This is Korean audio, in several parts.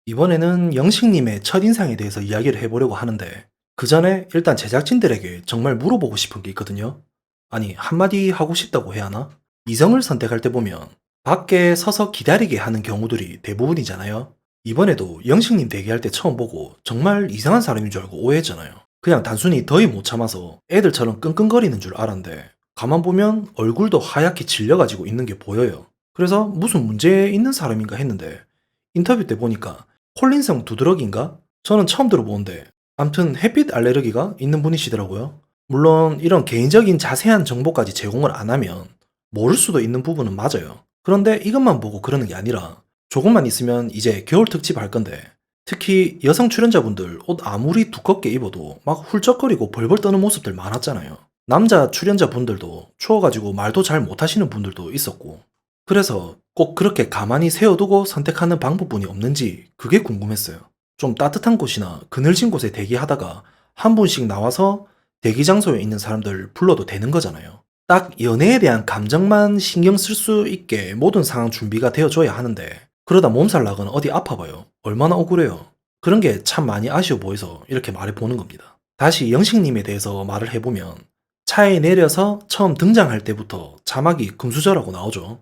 이번에는 영식님의 첫인상에 대해서 이야기를 해보려고 하는데, 그 전에 일단 제작진들에게 정말 물어보고 싶은 게 있거든요. 아니, 한마디 하고 싶다고 해야 하나? 이성을 선택할 때 보면 밖에 서서 기다리게 하는 경우들이 대부분이잖아요. 이번에도 영식님 대기할 때 처음 보고 정말 이상한 사람인 줄 알고 오해했잖아요. 그냥 단순히 더위 못 참아서 애들처럼 끙끙거리는 줄 알았는데, 가만 보면 얼굴도 하얗게 질려가지고 있는 게 보여요. 그래서 무슨 문제 있는 사람인가 했는데, 인터뷰 때 보니까 콜린성 두드러기인가? 저는 처음 들어보는데, 암튼 햇빛 알레르기가 있는 분이시더라고요. 물론 이런 개인적인 자세한 정보까지 제공을 안 하면 모를 수도 있는 부분은 맞아요. 그런데 이것만 보고 그러는 게 아니라 조금만 있으면 이제 겨울 특집 할 건데, 특히 여성 출연자분들 옷 아무리 두껍게 입어도 막 훌쩍거리고 벌벌 떠는 모습들 많았잖아요. 남자 출연자분들도 추워가지고 말도 잘 못하시는 분들도 있었고, 그래서 꼭 그렇게 가만히 세워두고 선택하는 방법뿐이 없는지 그게 궁금했어요. 좀 따뜻한 곳이나 그늘진 곳에 대기하다가 한 분씩 나와서 대기 장소에 있는 사람들 불러도 되는 거잖아요. 딱 연애에 대한 감정만 신경 쓸 수 있게 모든 상황 준비가 되어줘야 하는데, 그러다 몸살 나거나 어디 아파봐요. 얼마나 억울해요. 그런 게 참 많이 아쉬워 보여서 이렇게 말해보는 겁니다. 다시 영식님에 대해서 말을 해보면, 차에 내려서 처음 등장할 때부터 자막이 금수저라고 나오죠.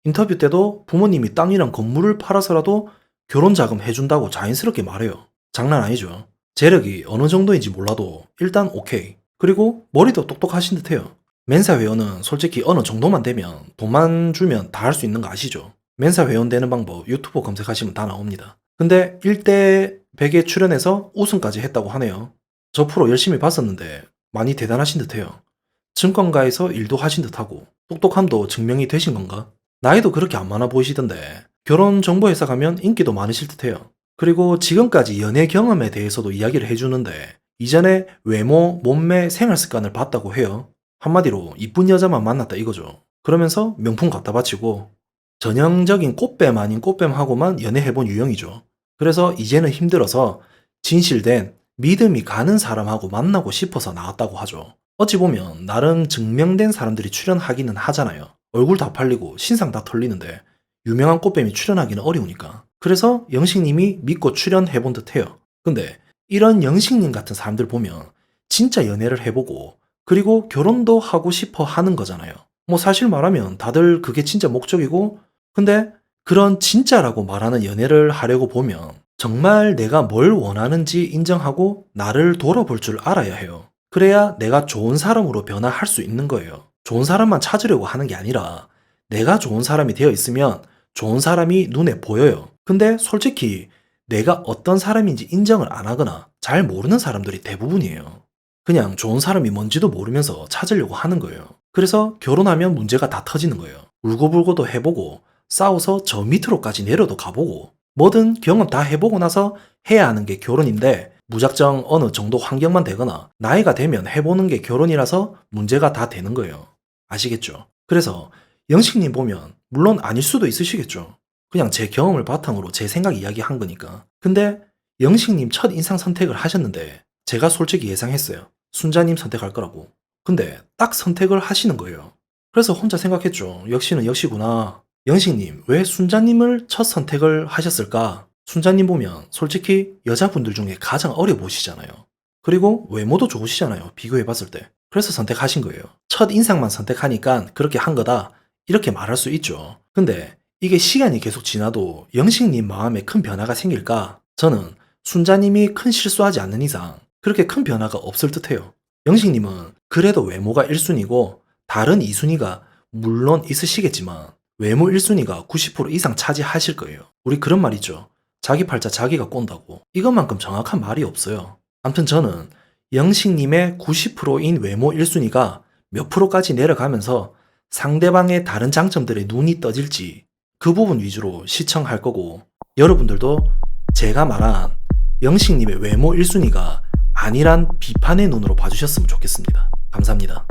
인터뷰 때도 부모님이 땅이랑 건물을 팔아서라도 결혼 자금 해준다고 자연스럽게 말해요. 장난 아니죠. 재력이 어느 정도인지 몰라도 일단 오케이. 그리고 머리도 똑똑하신 듯해요. 멘사 회원은 솔직히 어느 정도만 되면 돈만 주면 다 할 수 있는 거 아시죠? 멘사 회원 되는 방법 유튜브 검색하시면 다 나옵니다. 근데 1대 100에 출연해서 우승까지 했다고 하네요. 저 프로 열심히 봤었는데 많이 대단하신 듯해요. 증권가에서 일도 하신 듯하고 똑똑함도 증명이 되신 건가? 나이도 그렇게 안 많아 보이시던데 결혼정보회사 가면 인기도 많으실 듯해요. 그리고 지금까지 연애 경험에 대해서도 이야기를 해주는데, 이전에 외모, 몸매, 생활습관을 봤다고 해요. 한마디로 이쁜 여자만 만났다 이거죠. 그러면서 명품 갖다 바치고 전형적인 꽃뱀 아닌 꽃뱀하고만 연애해본 유형이죠. 그래서 이제는 힘들어서 진실된 믿음이 가는 사람하고 만나고 싶어서 나왔다고 하죠. 어찌 보면 나름 증명된 사람들이 출연하기는 하잖아요. 얼굴 다 팔리고 신상 다 털리는데 유명한 꽃뱀이 출연하기는 어려우니까. 그래서 영식님이 믿고 출연해본 듯해요. 근데 이런 영식님 같은 사람들 보면 진짜 연애를 해보고 그리고 결혼도 하고 싶어 하는 거잖아요. 뭐 사실 말하면 다들 그게 진짜 목적이고, 근데 그런 진짜라고 말하는 연애를 하려고 보면 정말 내가 뭘 원하는지 인정하고 나를 돌아볼 줄 알아야 해요. 그래야 내가 좋은 사람으로 변화할 수 있는 거예요. 좋은 사람만 찾으려고 하는 게 아니라 내가 좋은 사람이 되어 있으면 좋은 사람이 눈에 보여요. 근데 솔직히 내가 어떤 사람인지 인정을 안 하거나 잘 모르는 사람들이 대부분이에요. 그냥 좋은 사람이 뭔지도 모르면서 찾으려고 하는 거예요. 그래서 결혼하면 문제가 다 터지는 거예요. 울고불고도 해보고 싸워서 저 밑으로까지 내려도 가보고 뭐든 경험 다 해보고 나서 해야 하는 게 결혼인데, 무작정 어느 정도 환경만 되거나 나이가 되면 해보는 게 결혼이라서 문제가 다 되는 거예요. 아시겠죠? 그래서 영식님 보면 물론 아닐 수도 있으시겠죠. 그냥 제 경험을 바탕으로 제 생각 이야기한 거니까. 근데 영식님 첫 인상 선택을 하셨는데 제가 솔직히 예상했어요. 순자님 선택할 거라고. 근데 딱 선택을 하시는 거예요. 그래서 혼자 생각했죠. 역시는 역시구나. 영식님, 왜 순자님을 첫 선택을 하셨을까? 순자님 보면 솔직히 여자분들 중에 가장 어려 보시잖아요. 그리고 외모도 좋으시잖아요. 비교해봤을 때. 그래서 선택하신 거예요. 첫 인상만 선택하니까 그렇게 한 거다. 이렇게 말할 수 있죠. 근데 이게 시간이 계속 지나도 영식님 마음에 큰 변화가 생길까? 저는 순자님이 큰 실수하지 않는 이상 그렇게 큰 변화가 없을 듯해요. 영식님은 그래도 외모가 1순위고 다른 2순위가 물론 있으시겠지만 외모 1순위가 90% 이상 차지하실 거예요. 우리 그런 말 있죠. 자기 팔자 자기가 꼰다고. 이것만큼 정확한 말이 없어요. 아무튼 저는 영식님의 90%인 외모 1순위가 몇 프로까지 내려가면서 상대방의 다른 장점들에 눈이 떠질지 그 부분 위주로 시청할 거고, 여러분들도 제가 말한 영식님의 외모 1순위가 아니란 비판의 눈으로 봐주셨으면 좋겠습니다. 감사합니다.